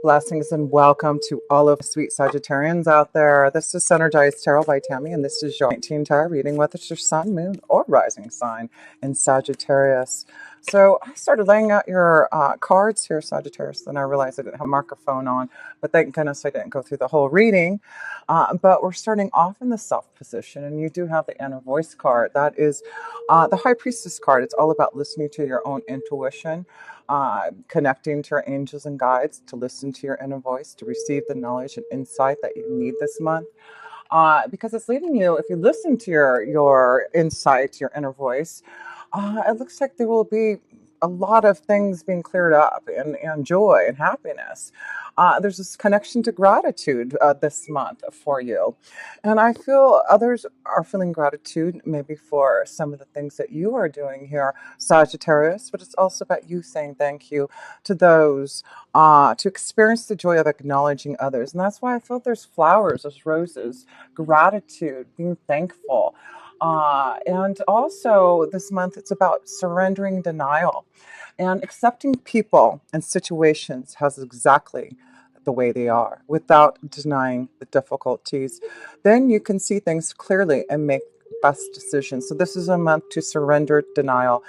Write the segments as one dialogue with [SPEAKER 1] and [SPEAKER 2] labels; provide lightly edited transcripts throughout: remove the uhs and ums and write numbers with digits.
[SPEAKER 1] Blessings and welcome to all of the sweet Sagittarians out there. This is Synergized Tarot by Tammy, and this is your 19 tarot reading, whether it's your sun, moon, or rising sign in Sagittarius. So I started laying out your cards here, Sagittarius, then I realized I didn't have a microphone on, but thank goodness I didn't go through the whole reading. But we're starting off in the self position, and you do have the inner voice card. That is the High Priestess card. It's all about listening to your own intuition, connecting to your angels and guides, to listen to your inner voice, to receive the knowledge and insight that you need this month. Because it's leading you, if you listen to your insight, your inner voice, it looks like there will be a lot of things being cleared up and joy and happiness. There's this connection to gratitude this month for you. And I feel others are feeling gratitude maybe for some of the things that you are doing here, Sagittarius, but it's also about you saying thank you to those, to experience the joy of acknowledging others. And that's why I feel there's flowers, there's roses, gratitude, being thankful. And also this month, it's about surrendering denial and accepting people and situations as exactly the way they are without denying the difficulties. Then you can see things clearly and make best decisions. So this is a month to surrender denial.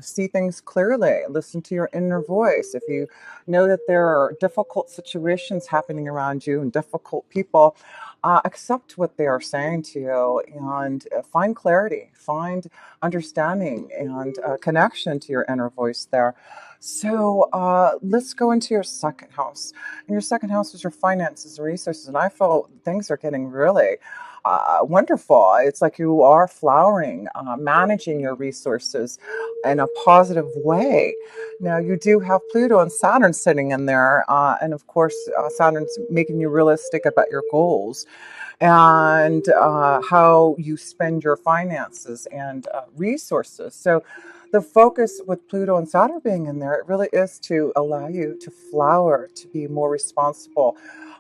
[SPEAKER 1] See things clearly, listen to your inner voice. If you know that there are difficult situations happening around you and difficult people, accept what they are saying to you and find clarity, find understanding and connection to your inner voice there. So let's go into your second house. And your second house is your finances and resources. And I feel things are getting really wonderful. It's like you are flowering, managing your resources in a positive way. Now, you do have Pluto and Saturn sitting in there. And of course, Saturn's making you realistic about your goals and how you spend your finances and resources. So, the focus with Pluto and Saturn being in there, it really is to allow you to flower, to be more responsible,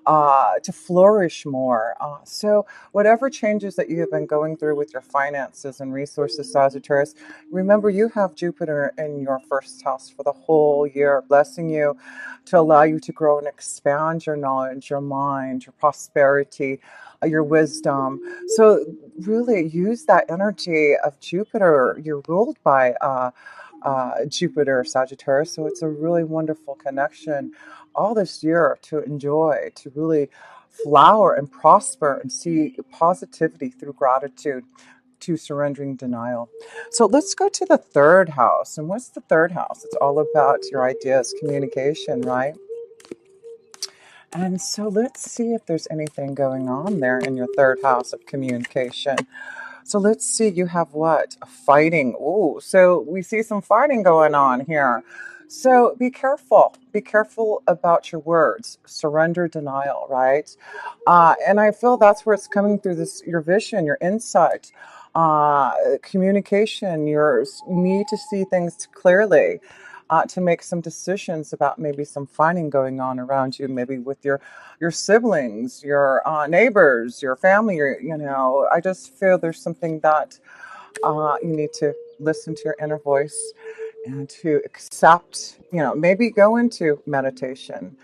[SPEAKER 1] to flourish more. So, whatever changes that you have been going through with your finances and resources, Sagittarius, remember you have Jupiter in your first house for the whole year, blessing you to allow you to grow and expand your knowledge, your mind, your prosperity, your wisdom. So, really use that energy of Jupiter. You're ruled by Jupiter, Sagittarius. So it's a really wonderful connection all this year to enjoy, to really flower and prosper and see positivity through gratitude, to surrendering denial. So let's go to the third house. And what's the third house? It's all about your ideas, communication, right? And so let's see if there's anything going on there in your third house of communication. So let's see, you have what? Fighting. Oh, so we see some fighting going on here. So be careful. Be careful about your words. Surrender denial, right? And I feel that's where it's coming through this, your vision, your insight, communication, your need to see things clearly. To make some decisions about maybe some fighting going on around you, maybe with your siblings, your neighbors, your family. I just feel there's something that you need to listen to your inner voice and to accept. Maybe go into meditation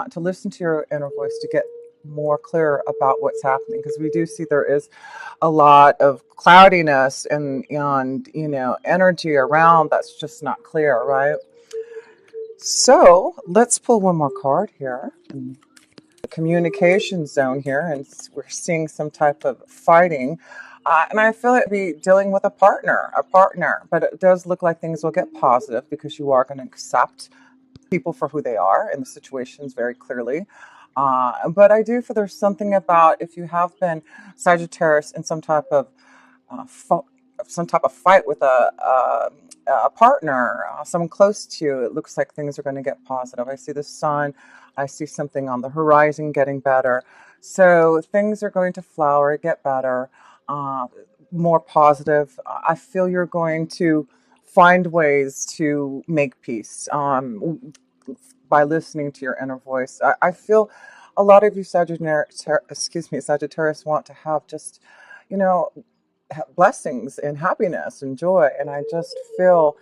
[SPEAKER 1] to listen to your inner voice to get more clear about what's happening, because we do see there is a lot of cloudiness and energy around that's just not clear, right? So let's pull one more card here. The communication zone here, and we're seeing some type of fighting. And I feel it be dealing with a partner, but it does look like things will get positive because you are going to accept people for who they are in the situations very clearly. But I do feel there's something about if you have been Sagittarius in uh, fo- some type of fight with a partner, someone close to you, it looks like things are going to get positive. I see the sun. I see something on the horizon getting better. So things are going to flower, get better, uh, more positive. I feel you're going to find ways to make peace by listening to your inner voice. I feel a lot of you Sagittarius want to have just, you know, blessings and happiness and joy. And I just feel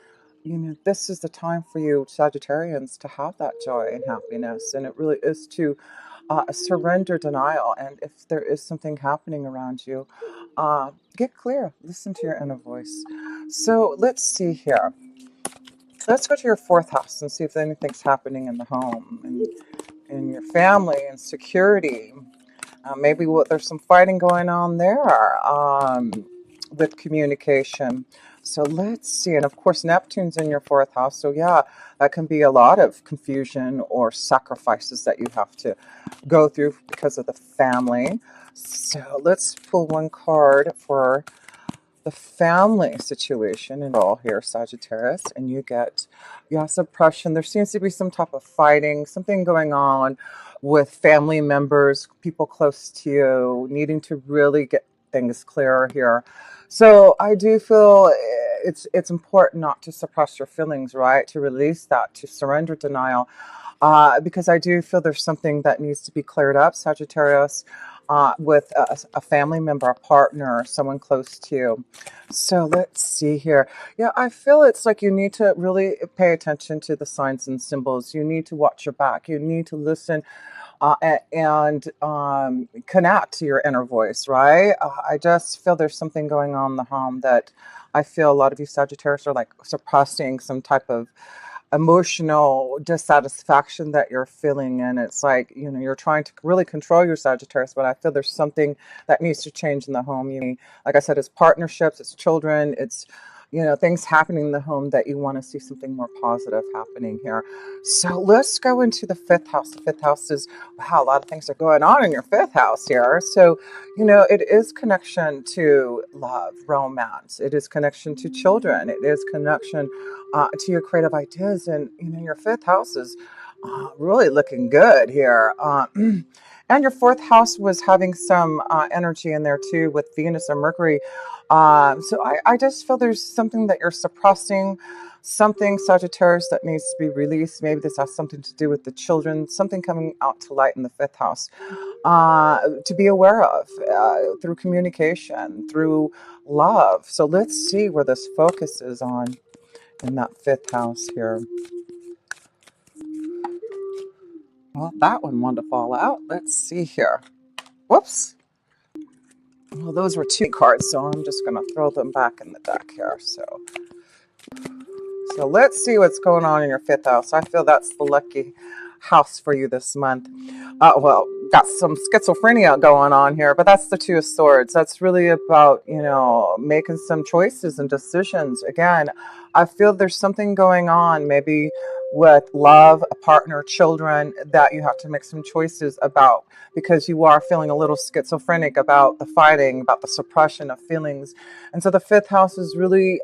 [SPEAKER 1] this is the time for you Sagittarians to have that joy and happiness, and it really is to surrender denial. And if there is something happening around you, get clear, listen to your inner voice. So let's see here. Let's go to your fourth house and see if anything's happening in the home and in your family and security. Maybe there's some fighting going on there with communication. So let's see. And of course, Neptune's in your fourth house. So yeah, that can be a lot of confusion or sacrifices that you have to go through because of the family. So let's pull one card for the family situation and all here, Sagittarius, and you get, yeah, suppression. There seems to be some type of fighting, something going on with family members, people close to you, needing to really get things clearer here. So I do feel it's important not to suppress your feelings, right? To release that, to surrender denial, because I do feel there's something that needs to be cleared up, Sagittarius, with a family member, a partner, someone close to you. So let's see here. Yeah, I feel it's like you need to really pay attention to the signs and symbols. You need to watch your back. You need to listen and connect to your inner voice, right? I just feel there's something going on in the home that I feel a lot of you Sagittarius are like suppressing some type of emotional dissatisfaction that you're feeling. And it's like, you're trying to really control your Sagittarius, but I feel there's something that needs to change in the home. Like I said, it's partnerships, it's children, it's things happening in the home that you want to see something more positive happening here. So let's go into the fifth house. The fifth house is, wow, a lot of things are going on in your fifth house here. So it is connection to love, romance. It is connection to children. It is connection to your creative ideas. And your fifth house is really looking good here. And your fourth house was having some energy in there too with Venus and Mercury. So I just feel there's something that you're suppressing, something, Sagittarius, that needs to be released. Maybe this has something to do with the children, something coming out to light in the fifth house to be aware of through communication, through love. So let's see where this focus is on in that fifth house here. Well, that one wanted to fall out. Let's see here. Whoops. Well, those were two cards, so I'm just going to throw them back in the deck here. So let's see what's going on in your fifth house. I feel that's the lucky house for you this month. Well, got some schizophrenia going on here, but that's the Two of Swords. That's really about, making some choices and decisions. Again, I feel there's something going on, maybe with love, a partner, children, that you have to make some choices about because you are feeling a little schizophrenic about the fighting, about the suppression of feelings. And so the fifth house is really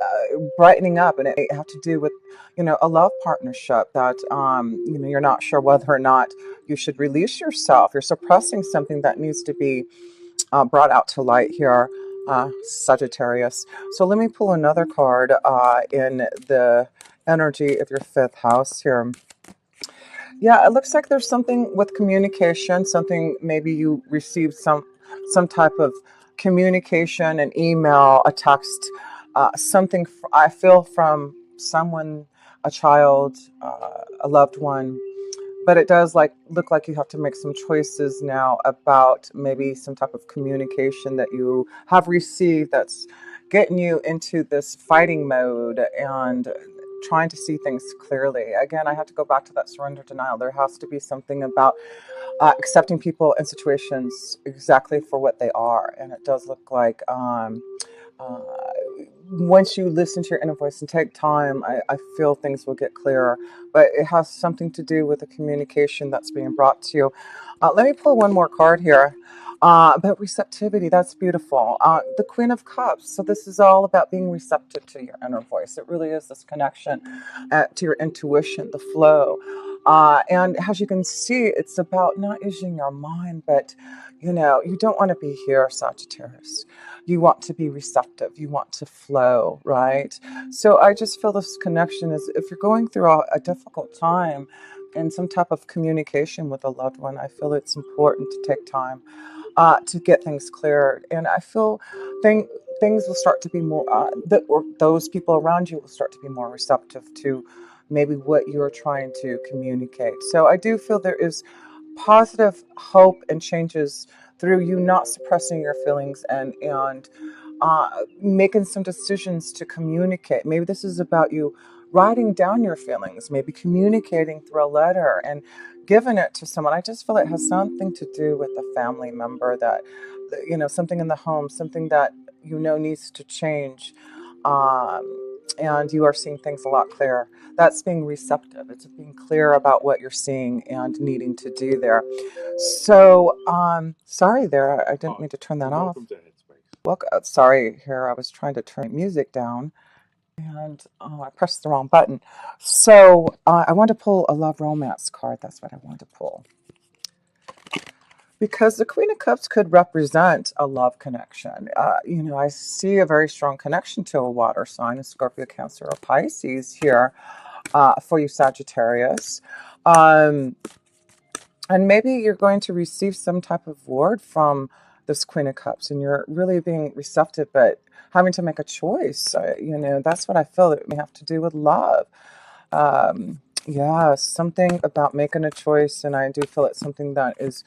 [SPEAKER 1] brightening up, and it have to do with a love partnership that you're not sure whether or not you should release yourself. You're suppressing something that needs to be brought out to light here, Sagittarius. So let me pull another card in the energy of your fifth house here. Yeah, it looks like there's something with communication, something maybe you received some type of communication, an email, a text, something I feel from someone, a child, a loved one. But it does look like you have to make some choices now about maybe some type of communication that you have received that's getting you into this fighting mode and trying to see things clearly. Again, I have to go back to that surrender denial. There has to be something about accepting people and situations exactly for what they are. And it does look like uh, once you listen to your inner voice and take time, I feel things will get clearer. But it has something to do with the communication that's being brought to you. Let me pull one more card here. But receptivity, that's beautiful. The Queen of Cups. So this is all about being receptive to your inner voice. It really is this connection to your intuition, the flow. And as you can see, it's about not using your mind, but you don't want to be here, Sagittarius. You want to be receptive. You want to flow, right? So I just feel this connection is if you're going through a difficult time and some type of communication with a loved one, I feel it's important to take time to get things cleared. And I feel things will start to be more, or those people around you will start to be more receptive to maybe what you're trying to communicate. So I do feel there is positive hope and changes through you not suppressing your feelings and making some decisions to communicate. Maybe this is about you writing down your feelings, maybe communicating through a letter and giving it to someone. I just feel it has something to do with a family member that, something in the home, something that needs to change. And you are seeing things a lot clearer. That's being receptive. It's being clear about what you're seeing and needing to do there. So, sorry there. I didn't mean to turn that off. Sorry here. I was trying to turn music down and I pressed the wrong button. So, I want to pull a love romance card. That's what I want to pull. Because the Queen of Cups could represent a love connection. I see a very strong connection to a water sign, a Scorpio, Cancer, or Pisces here for you, Sagittarius. And maybe you're going to receive some type of word from this Queen of Cups, and you're really being receptive, but having to make a choice. That's what I feel it may have to do with love. Yeah, something about making a choice, and I do feel it's something that is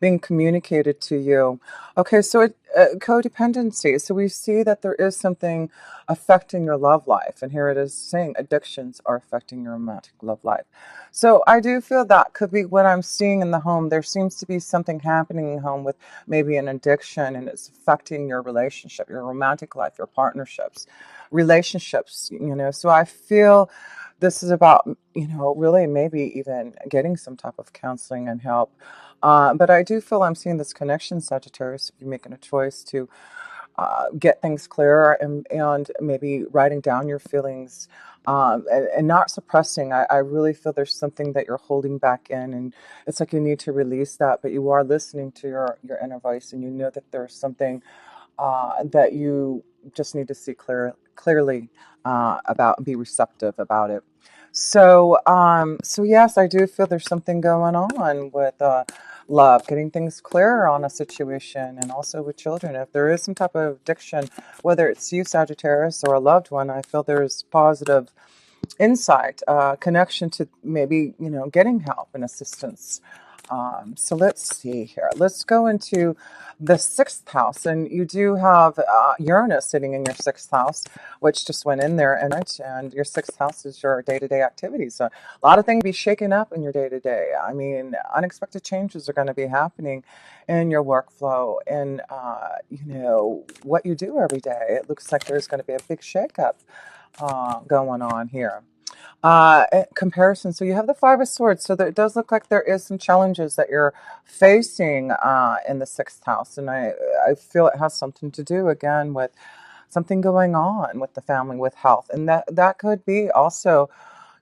[SPEAKER 1] being communicated to you. Okay, so codependency. So we see that there is something affecting your love life. And here it is saying addictions are affecting your romantic love life. So I do feel that could be what I'm seeing in the home. There seems to be something happening in the home with maybe an addiction, and it's affecting your relationship, your romantic life, your partnerships, relationships. So I feel this is about, really maybe even getting some type of counseling and help. But I do feel I'm seeing this connection, Sagittarius, if you're making a choice to get things clearer and maybe writing down your feelings and not suppressing. I really feel there's something that you're holding back in, and it's like you need to release that, but you are listening to your inner voice, and you know that there's something that you just need to see clearly about and be receptive about it. So yes, I do feel there's something going on with love, getting things clearer on a situation, and also with children. If there is some type of addiction, whether it's you, Sagittarius, or a loved one, I feel there's positive insight, connection to maybe, getting help and assistance. So let's see here. Let's go into the sixth house. And you do have Uranus sitting in your sixth house, which just went in there. And your sixth house is your day-to-day activities. So a lot of things be shaken up in your day-to-day. I mean, unexpected changes are going to be happening in your workflow and, what you do every day. It looks like there's going to be a big shakeup going on here. Comparison. So you have the Five of Swords. So it does look like there is some challenges that you're facing in the sixth house. And I feel it has something to do, again, with something going on with the family, with health. And that could be also,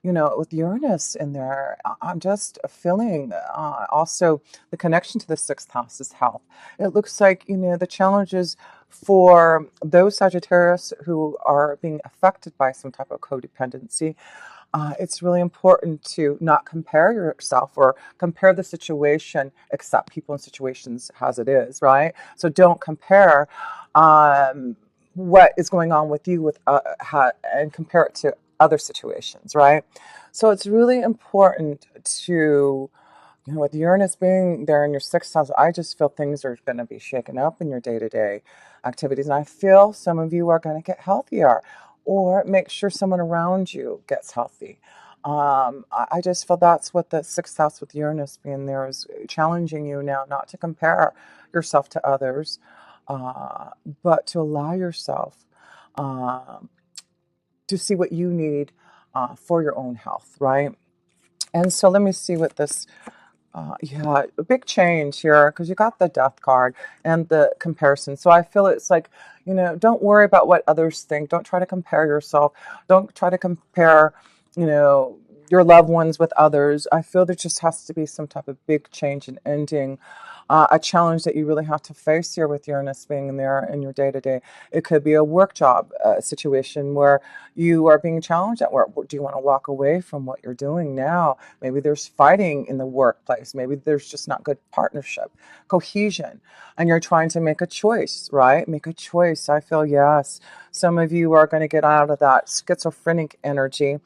[SPEAKER 1] with Uranus in there. I'm just feeling also the connection to the sixth house is health. It looks like, the challenges for those Sagittarius who are being affected by some type of codependency. It's really important to not compare yourself or compare the situation, accept people and situations as it is, right? So don't compare what is going on with you and compare it to other situations, right? So it's really important to, with Uranus being there in your sixth house, I just feel things are going to be shaken up in your day-to-day activities. And I feel some of you are going to get healthier or make sure someone around you gets healthy. I just feel that's what the sixth house with Uranus being there is challenging you now, not to compare yourself to others, but to allow yourself to see what you need for your own health, right? And so let me see what this, a big change here, because you got the death card and the comparison. So I feel it's like, don't worry about what others think. Don't try to compare yourself. Don't try to compare, your loved ones with others. I feel there just has to be some type of big change and ending. A challenge that you really have to face here with Uranus being in there in your day to day. It could be a work job situation where you are being challenged at work. Do you want to walk away from what you're doing now? Maybe there's fighting in the workplace. Maybe there's just not good partnership, cohesion, and you're trying to make a choice, right? Make a choice. I feel yes. Some of you are going to get out of that schizophrenic energy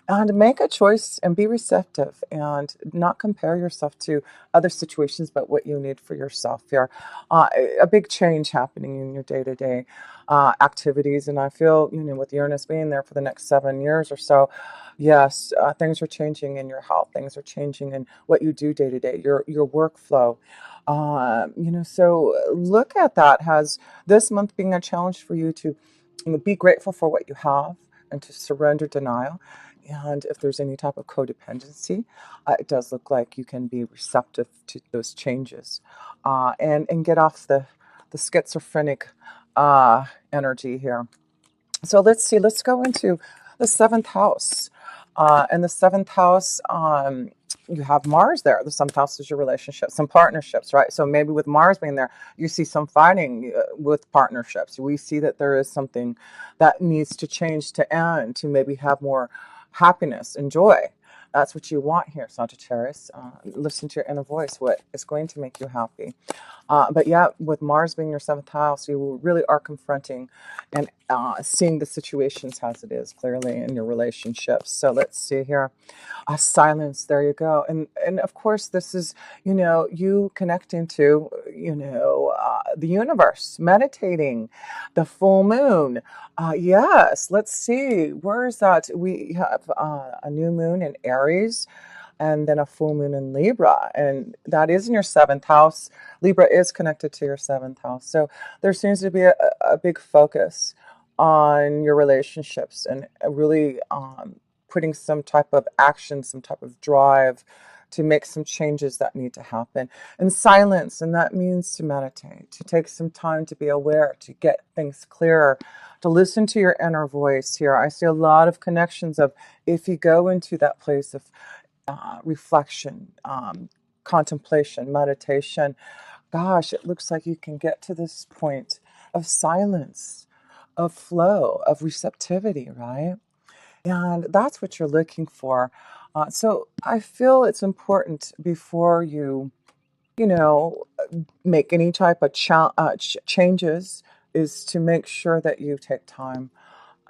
[SPEAKER 1] and make a choice and be receptive and not compare yourself to other situations, but what you need for yourself here. A big change happening in your day-to-day activities. And I feel, with Uranus being there for the next 7 years or so, yes, things are changing in your health. Things are changing in what you do day to day, your workflow. So look at that as this month being a challenge for you to be grateful for what you have and to surrender denial. And if there's any type of codependency, it does look like you can be receptive to those changes, and get off the schizophrenic energy here. So let's see. Let's go into the seventh house. And the seventh house, you have Mars there. The seventh house is your relationship, some partnerships, right? So maybe with Mars being there, you see some fighting with partnerships. We see that there is something that needs to change to end, to maybe have more happiness and joy. That's what you want here, Sagittarius. Listen to your inner voice, what is going to make you happy. But yeah, with Mars being your seventh house, you really are confronting and seeing the situations as it is clearly in your relationships. So let's see here. Silence, there you go. And of course, this is, you connecting to, the universe, meditating, the full moon. Yes, let's see. Where is that? We have a new moon in Aries and then a full moon in Libra. And that is in your seventh house. Libra is connected to your seventh house. So there seems to be a big focus on your relationships and really putting some type of action, some type of drive to make some changes that need to happen. And silence, and that means to meditate, to take some time to be aware, to get things clearer, to listen to your inner voice here. I see a lot of connections of if you go into that place of reflection, contemplation, meditation, gosh, it looks like you can get to this point of silence, of flow, of receptivity, right? And that's what you're looking for. So I feel it's important before you know, make any type of changes is to make sure that you take time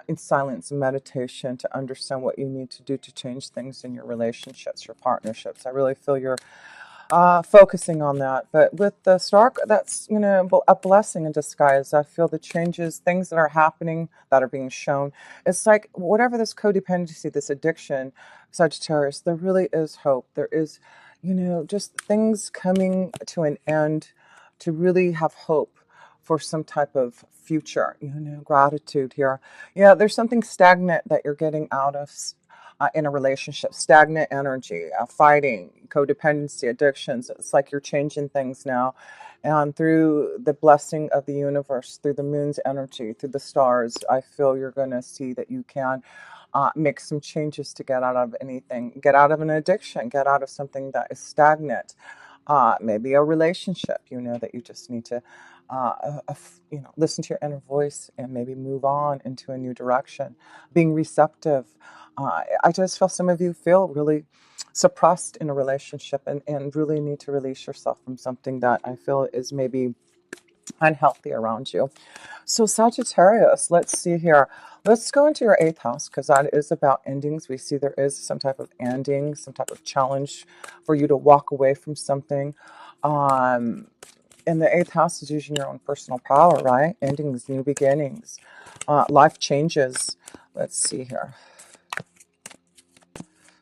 [SPEAKER 1] in silence and meditation to understand what you need to do to change things in your relationships, your partnerships. I really feel you're focusing on that. But with the star, that's, a blessing in disguise. I feel the changes, things that are happening, that are being shown. It's like whatever this codependency, this addiction, Sagittarius, there really is hope. There is, just things coming to an end to really have hope for some type of future, gratitude here. Yeah, there's something stagnant that you're getting out of in a relationship, stagnant energy, fighting, codependency, addictions. It's like you're changing things now. And through the blessing of the universe, through the moon's energy, through the stars, I feel you're going to see that you can make some changes to get out of anything, get out of an addiction, get out of something that is stagnant. Maybe a relationship, that you just need to, listen to your inner voice and maybe move on into a new direction. Being receptive. I just feel some of you feel really suppressed in a relationship and really need to release yourself from something that I feel is maybe unhealthy around you. So Sagittarius, let's see here. Let's go into your eighth house because that is about endings. We see there is some type of ending, some type of challenge for you to walk away from something. And the eighth house is using your own personal power, right? Endings, new beginnings, life changes. Let's see here.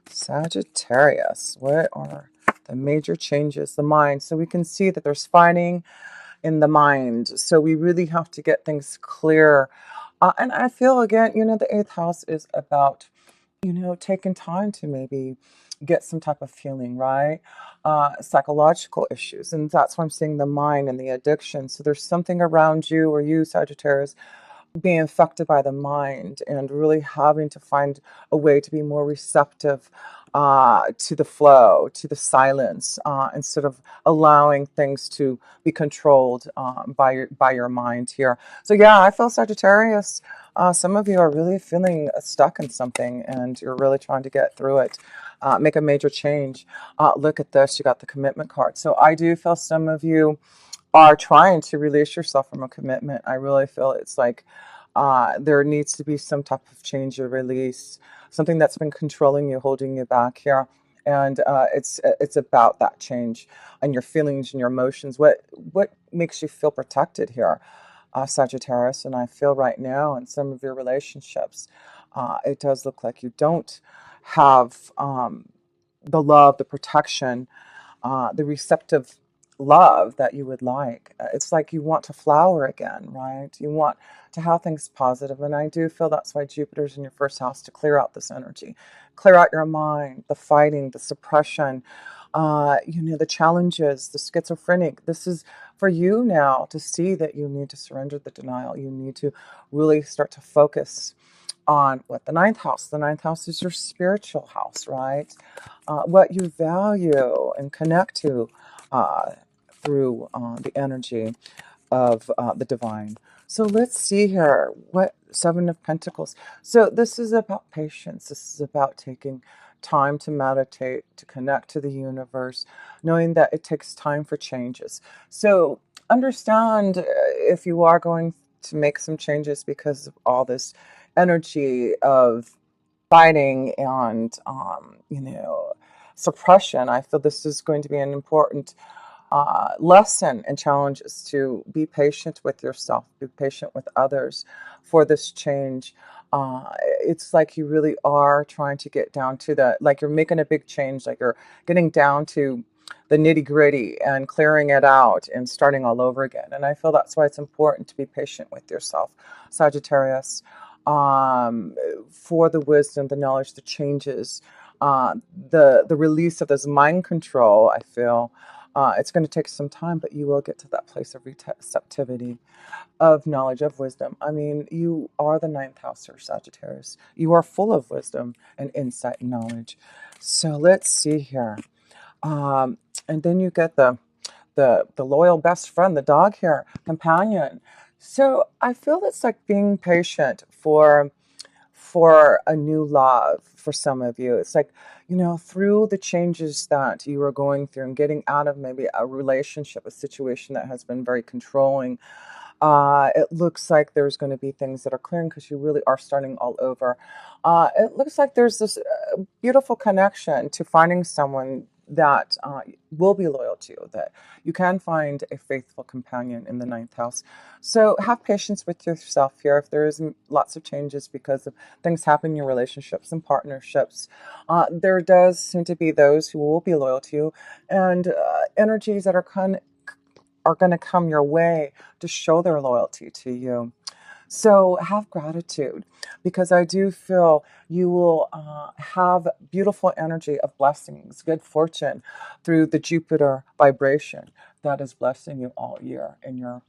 [SPEAKER 1] Sagittarius, what are the major changes? The mind. So we can see that there's fighting in the mind. So we really have to get things clear. And I feel, again, the eighth house is about, taking time to maybe get some type of healing, right? Psychological issues. And that's why I'm seeing the mind and the addiction. So there's something around you or you, Sagittarius, being affected by the mind and really having to find a way to be more receptive to the flow, to the silence, instead of allowing things to be controlled by your mind here. So yeah, I feel Sagittarius. Some of you are really feeling stuck in something, and you're really trying to get through it. Make a major change. Look at this. You got the commitment card. So I do feel some of you are trying to release yourself from a commitment. I really feel it's like there needs to be some type of change or release, something that's been controlling you, holding you back here. And it's about that change and your feelings and your emotions. What makes you feel protected here, Sagittarius? And I feel right now in some of your relationships, it does look like you don't have the love, the protection, the receptive love that you would like. It's like you want to flower again, right? You want to have things positive. And I do feel that's why Jupiter's in your first house, to clear out this energy, clear out your mind, the fighting, the suppression, the challenges, the schizophrenic. This is for you now to see that you need to surrender the denial. You need to really start to focus on what the ninth house. The ninth house is your spiritual house, right? What you value and connect to through the energy of the divine. So let's see here. What Seven of Pentacles. So this is about patience. This is about taking time to meditate, to connect to the universe, knowing that it takes time for changes. So understand if you are going to make some changes because of all this energy of fighting and suppression. I feel this is going to be an important lesson and challenge is to be patient with yourself, be patient with others for this change. It's like you really are trying to get down to like you're making a big change, like you're getting down to the nitty gritty and clearing it out and starting all over again. And I feel that's why it's important to be patient with yourself, Sagittarius, for the wisdom, the knowledge, the changes, the release of this mind control. I feel it's going to take some time, but you will get to that place of receptivity, of knowledge, of wisdom. I mean, you are the ninth house, or Sagittarius. You are full of wisdom and insight and knowledge. So let's see here. And then you get the loyal best friend, the dog here, companion. So I feel it's like being patient for a new love for some of you. It's like, through the changes that you are going through and getting out of maybe a relationship, a situation that has been very controlling, it looks like there's going to be things that are clearing because you really are starting all over. It looks like there's this beautiful connection to finding someone that will be loyal to you, that you can find a faithful companion in the ninth house. So have patience with yourself here. If there is lots of changes because of things happen in your relationships and partnerships, there does seem to be those who will be loyal to you, and energies that are going to come your way to show their loyalty to you. So have gratitude, because I do feel you will have beautiful energy of blessings, good fortune through the Jupiter vibration that is blessing you all year in your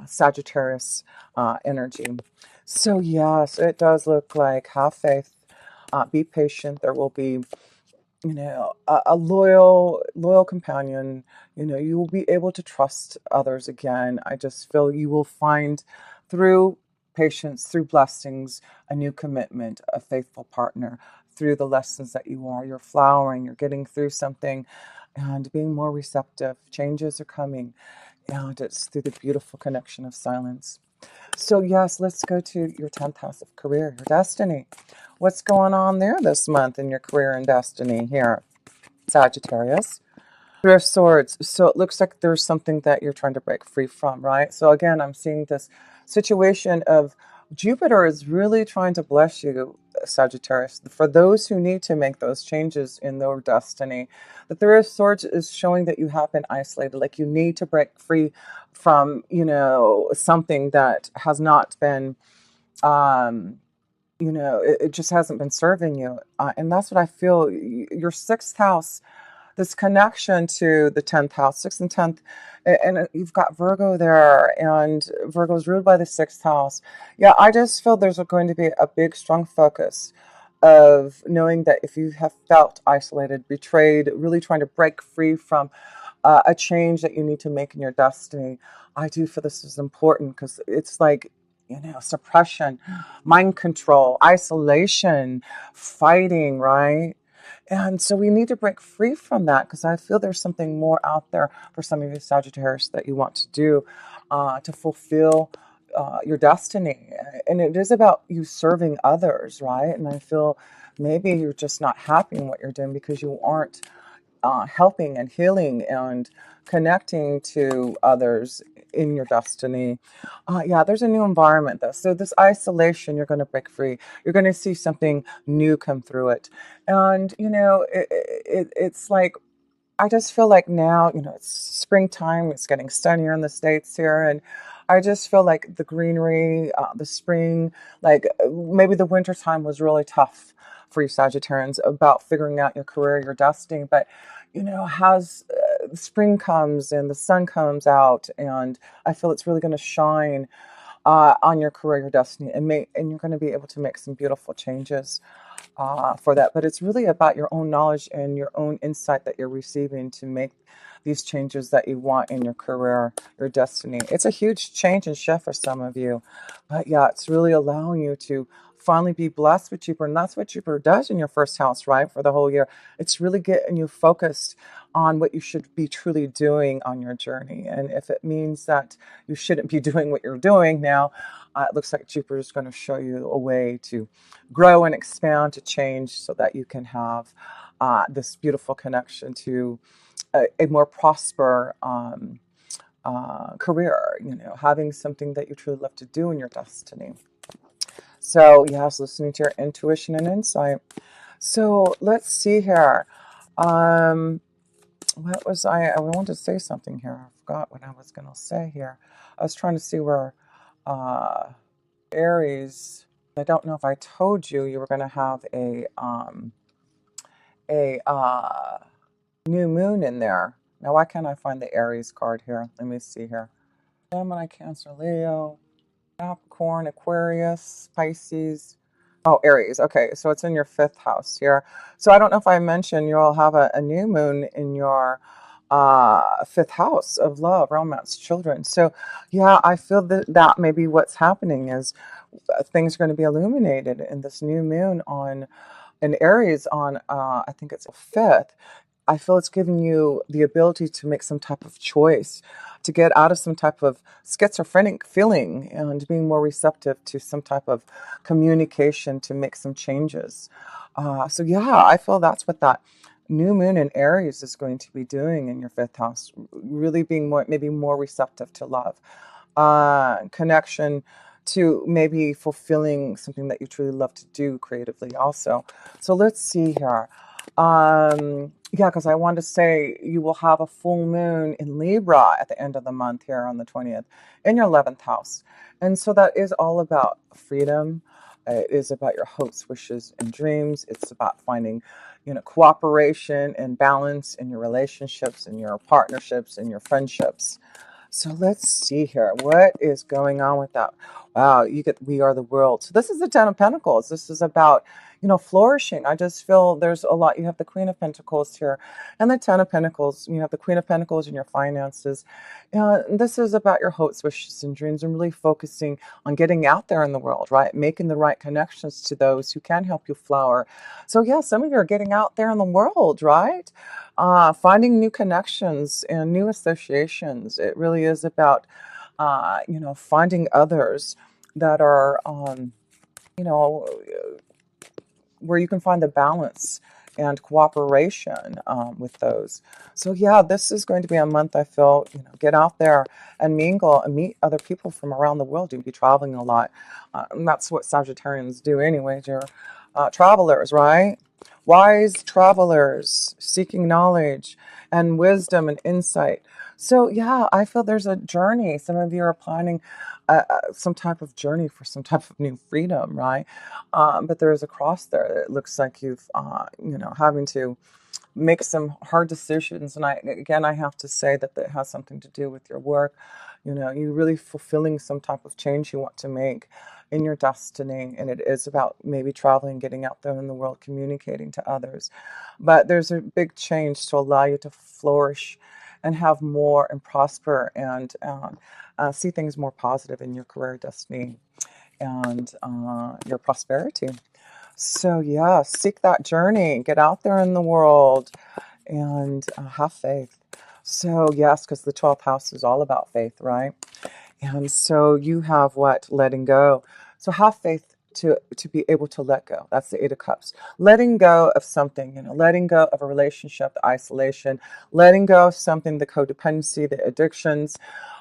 [SPEAKER 1] Sagittarius energy. So yes, it does look like have faith, be patient. There will be a loyal companion. You will be able to trust others again. I just feel you will find through patience, through blessings, a new commitment, a faithful partner, through the lessons that you're flowering, you're getting through something and being more receptive. Changes are coming, and it's through the beautiful connection of silence. So yes, let's go to your 10th house of career, your destiny. What's going on there this month in your career and destiny here, Sagittarius? Three of Swords. So it looks like there's something that you're trying to break free from, right? So again, I'm seeing this situation of Jupiter is really trying to bless you, Sagittarius. For those who need to make those changes in their destiny, the Three of Swords is showing that you have been isolated, like you need to break free from, something that has not been, it just hasn't been serving you. And that's what I feel. Your sixth house this connection to the 10th house, 6th and 10th, and you've got Virgo there, and Virgo is ruled by the 6th house. Yeah, I just feel there's going to be a big, strong focus of knowing that if you have felt isolated, betrayed, really trying to break free from a change that you need to make in your destiny. I do feel this is important because it's like, suppression, mind control, isolation, fighting, right? And so we need to break free from that because I feel there's something more out there for some of you Sagittarius that you want to do to fulfill your destiny. And it is about you serving others, right? And I feel maybe you're just not happy in what you're doing because you aren't helping and healing and connecting to others in your destiny. Yeah, there's a new environment though. So this isolation, you're going to break free. You're going to see something new come through it. And, it's like, I just feel like now, it's springtime. It's getting sunnier in the States here. And I just feel like the greenery, the spring, like maybe the winter time was really tough for you Sagittarians about figuring out your career, your destiny. But, as spring comes and the sun comes out, and I feel it's really going to shine on your career, your destiny, and you're going to be able to make some beautiful changes for that. But it's really about your own knowledge and your own insight that you're receiving to make these changes that you want in your career, your destiny. It's a huge change and shift for some of you. But yeah, it's really allowing you to finally be blessed with Jupiter. And that's what Jupiter does in your first house, right? For the whole year. It's really getting you focused on what you should be truly doing on your journey. And if it means that you shouldn't be doing what you're doing now, it looks like Jupiter is going to show you a way to grow and expand, to change, so that you can have this beautiful connection to a more prosper career, having something that you truly love to do in your destiny. So, yes, listening to your intuition and insight. So, let's see here. What was I wanted to say something here. I forgot what I was going to say here. I was trying to see where Aries. I don't know if I told you you were going to have a new moon in there. Now, why can't I find the Aries card here? Let me see here. Gemini, Cancer, Leo, Capricorn, Aquarius, Pisces. Oh, Aries. Okay, so it's in your 5th house here. So I don't know if I mentioned you'll have a new moon in your 5th house of love, romance, children. So yeah, I feel that maybe what's happening is things are going to be illuminated in this new moon on in Aries on I think it's the 5th. I feel it's giving you the ability to make some type of choice, to get out of some type of schizophrenic feeling and being more receptive to some type of communication to make some changes. So yeah, I feel that's what that new moon in Aries is going to be doing in your 5th house, really being maybe more receptive to love, connection, to maybe fulfilling something that you truly love to do creatively also. So let's see here. Yeah, because I want to say you will have a full moon in Libra at the end of the month here on the 20th in your 11th house. And so that is all about freedom. It is about your hopes, wishes, and dreams. It's about finding, cooperation and balance in your relationships, in your partnerships, in your friendships. So let's see here. What is going on with that? Wow, you get We Are the World. So this is the 10 of Pentacles. This is about, flourishing. I just feel there's a lot. You have the Queen of Pentacles here and the 10 of Pentacles. You have the Queen of Pentacles in your finances. This is about your hopes, wishes, and dreams, and really focusing on getting out there in the world, right? Making the right connections to those who can help you flower. So yeah, some of you are getting out there in the world, right? Finding new connections and new associations. It really is about, finding others that are, where you can find the balance and cooperation with those. So yeah, this is going to be a month I feel, get out there and mingle and meet other people from around the world. You'll be traveling a lot. And that's what Sagittarians do anyways. You're travelers, right? Wise travelers seeking knowledge and wisdom and insight. So, yeah, I feel there's a journey. Some of you are planning some type of journey for some type of new freedom, right? But there is a cross there. It looks like you've, having to make some hard decisions. And I have to say that that has something to do with your work. You really fulfilling some type of change you want to make in your destiny. And it is about maybe traveling, getting out there in the world, communicating to others. But there's a big change to allow you to flourish and have more and prosper and see things more positive in your career destiny and your prosperity. So, yeah, seek that journey, get out there in the world, and have faith. So, yes, because the 12th house is all about faith, right? And so you have what? Letting go. So have faith to be able to let go. That's the Eight of Cups. Letting go of something, letting go of a relationship, the isolation, letting go of something, the codependency, the addictions.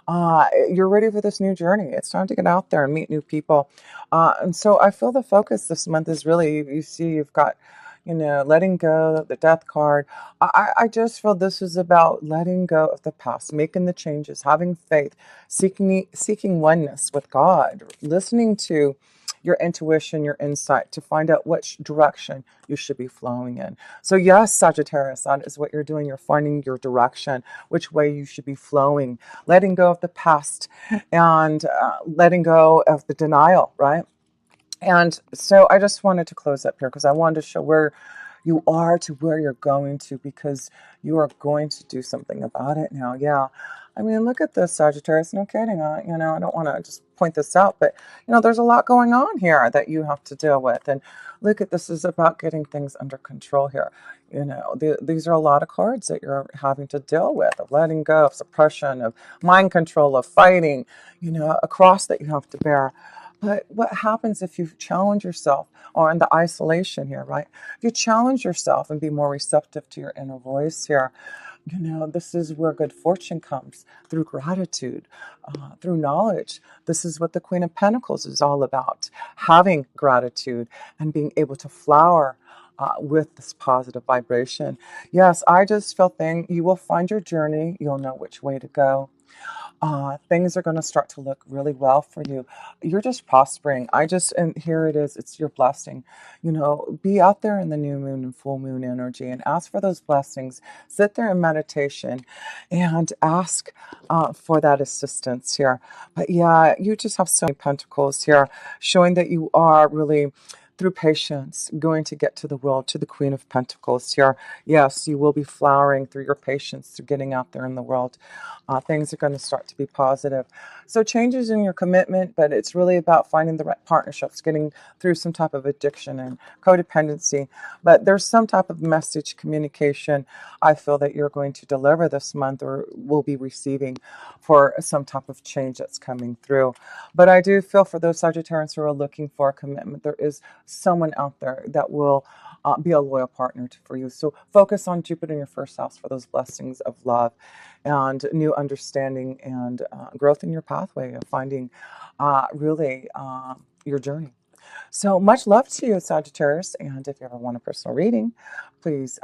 [SPEAKER 1] You're ready for this new journey. It's time to get out there and meet new people. And so I feel the focus this month is really, you see, you've got, letting go, the death card. I just feel this is about letting go of the past, making the changes, having faith, seeking oneness with God, listening to your intuition, your insight to find out which direction you should be flowing in. So yes, Sagittarius, that is what you're doing. You're finding your direction, which way you should be flowing, letting go of the past and letting go of the denial, right? And so I just wanted to close up here because I wanted to show where you are to where you're going to, because you are going to do something about it now. Yeah. I mean, look at this, Sagittarius. No kidding. I don't want to just point this out, but, there's a lot going on here that you have to deal with. And look at this is about getting things under control here. These are a lot of cards that you're having to deal with, of letting go, of suppression, of mind control, of fighting, a cross that you have to bear. But what happens if you challenge yourself, or in the isolation here, right? If you challenge yourself and be more receptive to your inner voice here, this is where good fortune comes through gratitude, through knowledge. This is what the Queen of Pentacles is all about, having gratitude and being able to flower with this positive vibration. Yes, I just feel you will find your journey. You'll know which way to go. Things are going to start to look really well for you. You're just prospering. And here it is. It's your blessing. Be out there in the new moon and full moon energy and ask for those blessings. Sit there in meditation and ask for that assistance here. But yeah, you just have so many pentacles here, showing that you are really, through patience, going to get to the world, to the Queen of Pentacles here. Yes, you will be flowering through your patience, through getting out there in the world. Things are going to start to be positive. So changes in your commitment, but it's really about finding the right partnerships, getting through some type of addiction and codependency. But there's some type of message communication I feel that you're going to deliver this month, or will be receiving, for some type of change that's coming through. But I do feel for those Sagittarians who are looking for a commitment, there is someone out there that will be a loyal partner for you. So focus on Jupiter in your first house for those blessings of love and new understanding and growth in your pathway of finding really your journey. So much love to you, Sagittarius. And if you ever want a personal reading, please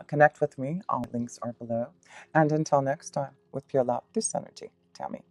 [SPEAKER 1] connect with me. All links are below. And until next time, with pure love, this energy, Tammy.